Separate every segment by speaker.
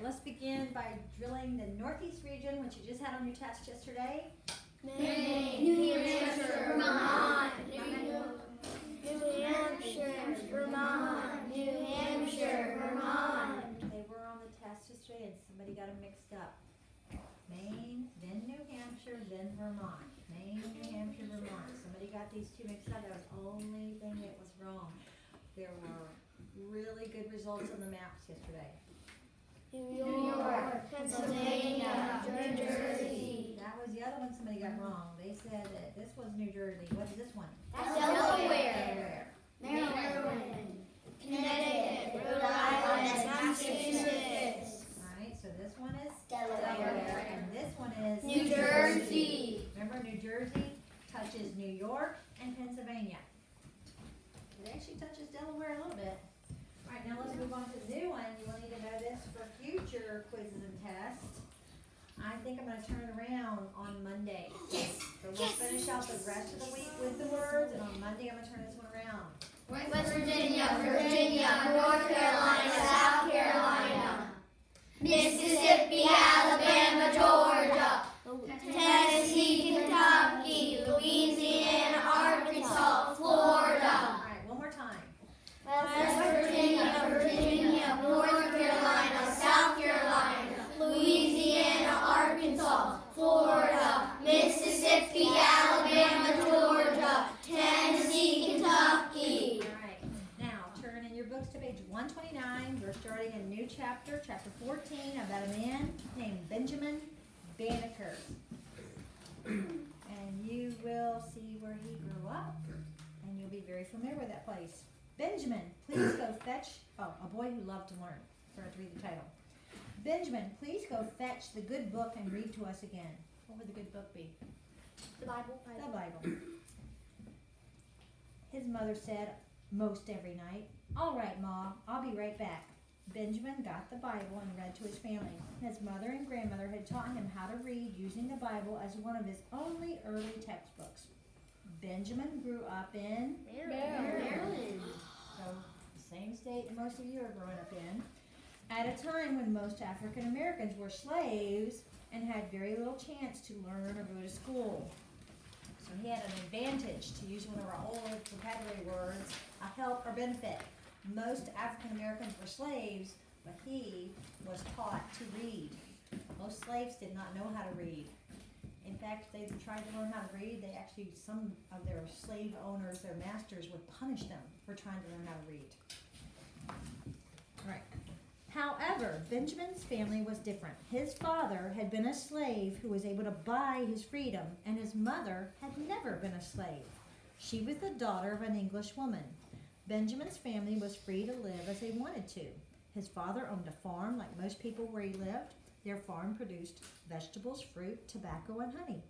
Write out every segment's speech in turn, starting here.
Speaker 1: let's begin by drilling the Northeast region, which you just had on your test yesterday.
Speaker 2: Maine, New Hampshire, Vermont, New Hampshire, Vermont, New Hampshire, Vermont.
Speaker 1: They were on the test yesterday and somebody got them mixed up. Maine, then New Hampshire, then Vermont. Maine, New Hampshire, Vermont. Somebody got these two mixed up. That was the only thing that was wrong. There were really good results on the maps yesterday.
Speaker 2: New York, Pennsylvania, New Jersey.
Speaker 1: That was the other one somebody got wrong. They said that this was New Jersey. What is this one?
Speaker 2: That's Delaware, Maryland, Connecticut, Rhode Island, Massachusetts.
Speaker 1: Alright, so this one is
Speaker 2: Delaware.
Speaker 1: and this one is
Speaker 2: New Jersey.
Speaker 1: Remember, New Jersey touches New York and Pennsylvania. It actually touches Delaware a little bit. Alright, now let's move on to the new one. You will need to know this for future quizzes and tests. I think I'm going to turn it around on Monday. So we'll finish out the rest of the week with the words, and on Monday I'm going to turn this one around.
Speaker 2: West Virginia, Virginia, North Carolina, South Carolina, Mississippi, Alabama, Georgia, Tennessee, Kentucky, Louisiana, Arkansas, Florida.
Speaker 1: Alright, one more time.
Speaker 2: West Virginia, Virginia, North Carolina, South Carolina, Louisiana, Arkansas, Florida, Mississippi, Alabama, Georgia, Tennessee, Kentucky.
Speaker 1: Alright, now turn in your books to page 129. We're starting a new chapter, chapter 14, about a man named Benjamin Banneker. And you will see where he grew up, and you'll be very familiar with that place. Benjamin, please go fetch, a boy who loved to learn. Sorry to read the title. Benjamin, please go fetch the good book and read to us again. What would the good book be?
Speaker 2: The Bible.
Speaker 1: The Bible. His mother said most every night, "All right, Ma, I'll be right back." Benjamin got the Bible and read to his family. His mother and grandmother had taught him how to read using the Bible as one of his only early textbooks. Benjamin grew up in
Speaker 2: Maryland.
Speaker 1: so the same state that most of you are growing up in, at a time when most African Americans were slaves and had very little chance to learn or go to school. So he had an advantage, to use one of our old vocabulary words, a help or benefit. Most African Americans were slaves, but he was taught to read. Most slaves did not know how to read. In fact, if they tried to learn how to read, they actually, some of their slave owners, their masters, would punish them for trying to learn how to read. Right. However, Benjamin's family was different. His father had been a slave who was able to buy his freedom, and his mother had never been a slave. She was the daughter of an English woman. Benjamin's family was free to live as they wanted to. His father owned a farm like most people where he lived. Their farm produced vegetables, fruit, tobacco, and honey.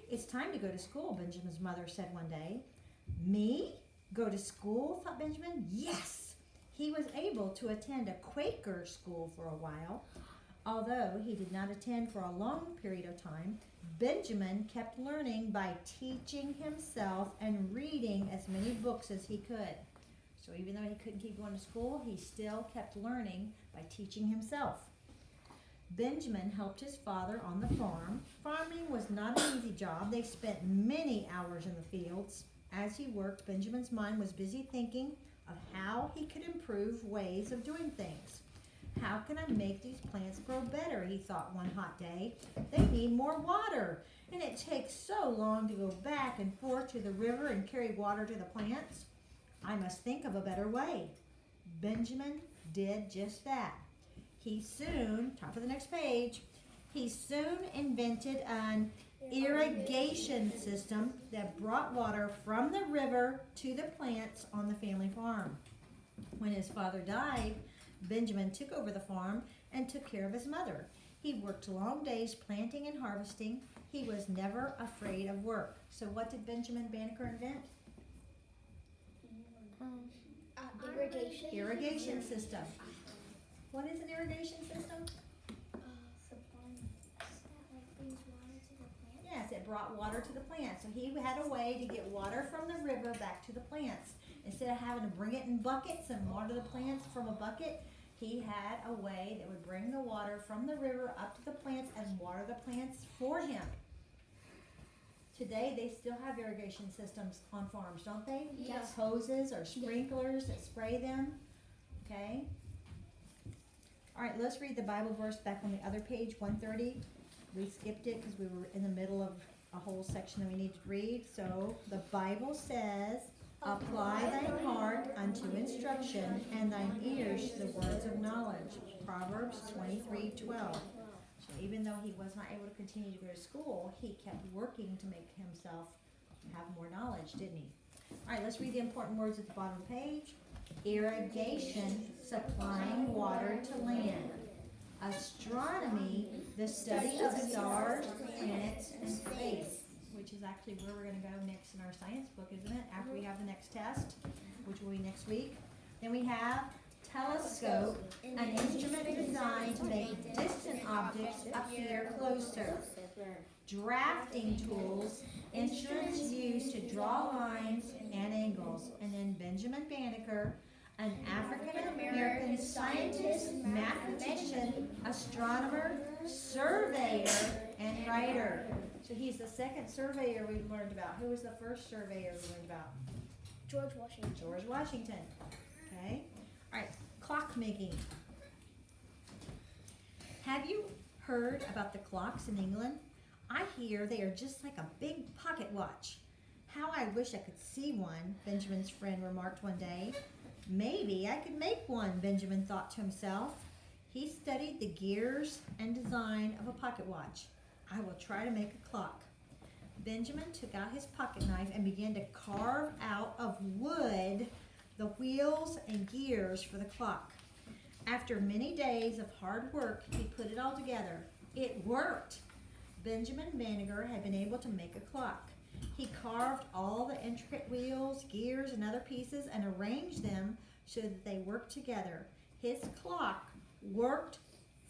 Speaker 1: "It's time to go to school," Benjamin's mother said one day. "Me? Go to school?" thought Benjamin. Yes! He was able to attend a Quaker school for a while. Although he did not attend for a long period of time, Benjamin kept learning by teaching himself and reading as many books as he could. So even though he couldn't keep going to school, he still kept learning by teaching himself. Benjamin helped his father on the farm. Farming was not an easy job. They spent many hours in the fields. As he worked, Benjamin's mind was busy thinking of how he could improve ways of doing things. "How can I make these plants grow better?" he thought one hot day. "They need more water, and it takes so long to go back and forth to the river and carry water to the plants. I must think of a better way." Benjamin did just that. He soon, top of the next page, he soon invented an irrigation system that brought water from the river to the plants on the family farm. When his father died, Benjamin took over the farm and took care of his mother. He worked long days planting and harvesting. He was never afraid of work. So what did Benjamin Banneker invent? Irrigation system. What is an irrigation system? Yes, it brought water to the plants. So he had a way to get water from the river back to the plants. Instead of having to bring it in buckets and water the plants from a bucket, he had a way that would bring the water from the river up to the plants and water the plants for him. Today, they still have irrigation systems on farms, don't they?
Speaker 2: Yes.
Speaker 1: Hoses or sprinklers that spray them, okay? All right, let's read the Bible verse back on the other page, 130. We skipped it because we were in the middle of a whole section that we need to read. So, the Bible says, apply thine heart unto instruction, and thine ears to the words of knowledge. Proverbs 23:12. So even though he was not able to continue to go to school, he kept working to make himself have more knowledge, didn't he? All right, let's read the important words at the bottom of the page. Irrigation, supplying water to land. Astronomy, the study of stars, planets, and space, which is actually where we're going to go next in our science book, isn't it? After we have the next test, which will be next week. Then we have telescope, an instrument designed to make distant objects appear closer. Drafting tools, instruments used to draw lines and angles. And then Benjamin Banneker, an African-American scientist, mathematician, astronomer, surveyor, and writer. So he's the second surveyor we learned about. Who was the first surveyor we learned about?
Speaker 2: George Washington.
Speaker 1: George Washington. Okay. All right. Clock making. Have you heard about the clocks in England? I hear they are just like a big pocket watch. How I wish I could see one, Benjamin's friend remarked one day. Maybe I could make one, Benjamin thought to himself. He studied the gears and design of a pocket watch. I will try to make a clock. Benjamin took out his pocket knife and began to carve out of wood the wheels and gears for the clock. After many days of hard work, he put it all together. It worked. Benjamin Banneker had been able to make a clock. He carved all the intricate wheels, gears, and other pieces and arranged them so that they worked together. His clock worked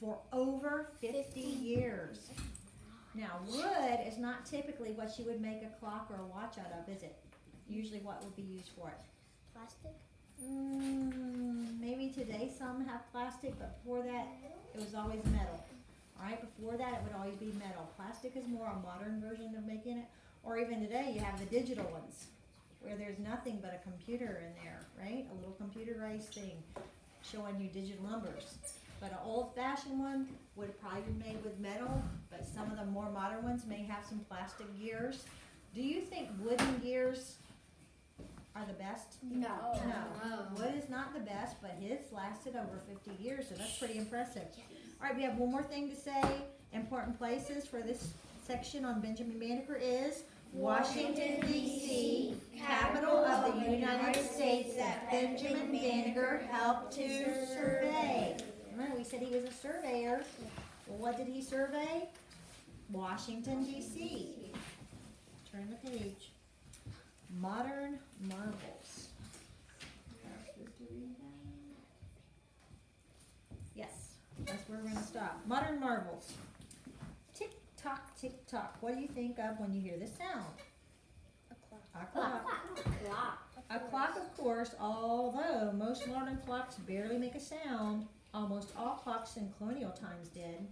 Speaker 1: for over 50 years. Now, wood is not typically what you would make a clock or a watch out of, is it? Usually what would be used for it?
Speaker 2: Plastic?
Speaker 1: Maybe today some have plastic, but before that, it was always metal. All right, before that, it would always be metal. Plastic is more a modern version of making it. Or even today, you have the digital ones, where there's nothing but a computer in there, right? A little computerized thing showing you digital numbers. But an old-fashioned one would probably be made with metal, but some of the more modern ones may have some plastic gears. Do you think wooden gears are the best?
Speaker 2: No.
Speaker 1: No. Wood is not the best, but his lasted over 50 years, so that's pretty impressive. All right, we have one more thing to say. Important places for this section on Benjamin Banneker is Washington, D.C., capital of the United States that Benjamin Banneker helped to survey. Remember, we said he was a surveyor. Well, what did he survey? Washington, D.C. Turn the page. Modern marvels. Yes, that's where we're going to stop. Modern marvels. Tick tock, tick tock. What do you think of when you hear this sound? A clock. A clock, of course, although most modern clocks barely make a sound, almost all clocks in colonial times did.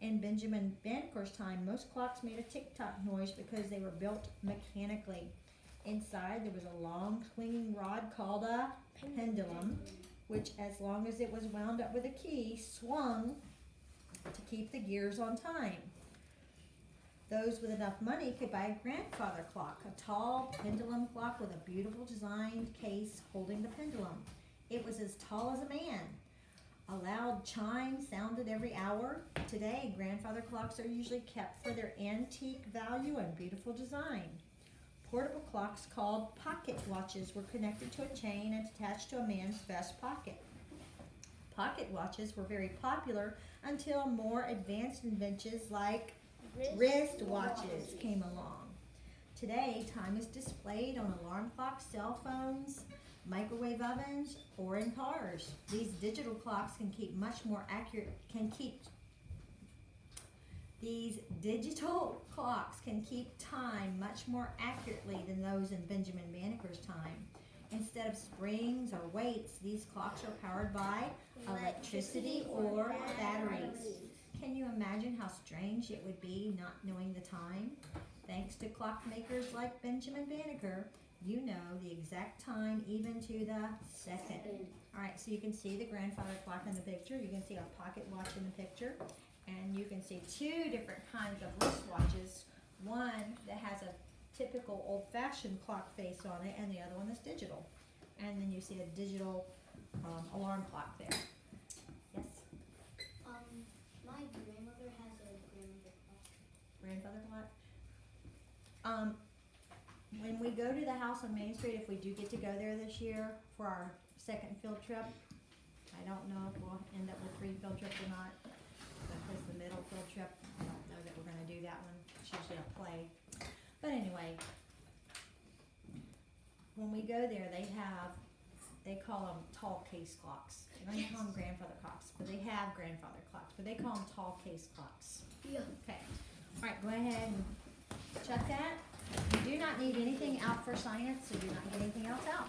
Speaker 1: In Benjamin Banneker's time, most clocks made a tick-tock noise because they were built mechanically. Inside, there was a long swinging rod called a pendulum, which, as long as it was wound up with a key, swung to keep the gears on time. Those with enough money could buy a grandfather clock, a tall pendulum clock with a beautiful designed case holding the pendulum. It was as tall as a man. A loud chime sounded every hour. Today, grandfather clocks are usually kept for their antique value and beautiful design. Portable clocks called pocket watches were connected to a chain and attached to a man's vest pocket. Pocket watches were very popular until more advanced inventions like wrist watches came along. Today, time is displayed on alarm clocks, cell phones, microwave ovens, or in cars. These digital clocks can keep time much more accurately than those in Benjamin Banneker's time. Instead of springs or weights, these clocks are powered by electricity or batteries. Can you imagine how strange it would be not knowing the time? Thanks to clockmakers like Benjamin Banneker, you know the exact time even to the second. Alright, so you can see the grandfather clock in the picture. You can see a pocket watch in the picture. And you can see two different kinds of wristwatches. One that has a typical old-fashioned clock face on it, and the other one is digital. And then you see a digital alarm clock there. Yes,
Speaker 2: My grandmother has a grandmother clock.
Speaker 1: grandfather clock. When we go to the house on Main Street, if we do get to go there this year for our second field trip, I don't know if we'll end up with 3 field trips or not. Because the middle field trip, I don't know that we're gonna do that one. It's usually a play. But anyway, when we go there, they call them tall case clocks. They don't even call them grandfather clocks, but they have grandfather clocks, but they call them tall case clocks.
Speaker 2: Yeah.
Speaker 1: Okay, all right, go ahead and check that. You do not need anything out for science, so do not get anything else out.